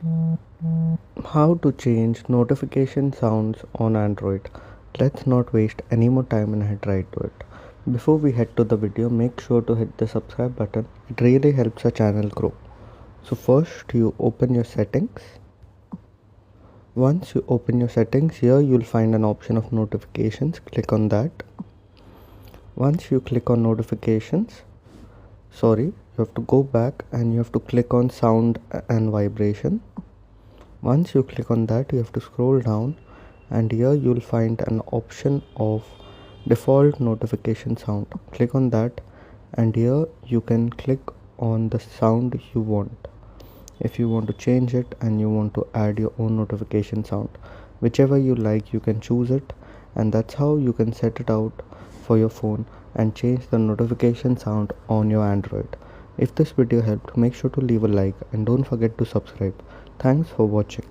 How to change notification sounds on Android. Let's not waste any more time and head right to it. Before we head to the video, make sure to hit the subscribe button. It really helps our channel grow. So first you open your settings. Once you open your settings, here you'll find an option of notifications. Click on that. Once you click on notifications, you have to go back and you have to click on sound and vibration. Once you click on that, you have to scroll down and here you'll find an option of default notification sound. Click on that and here you can click on the sound you want. If you want to change it and you want to add your own notification sound, whichever you like, you can choose it, and that's how you can set it out for your phone and change the notification sound on your Android. If this video helped, make sure to leave a like and don't forget to subscribe. Thanks for watching.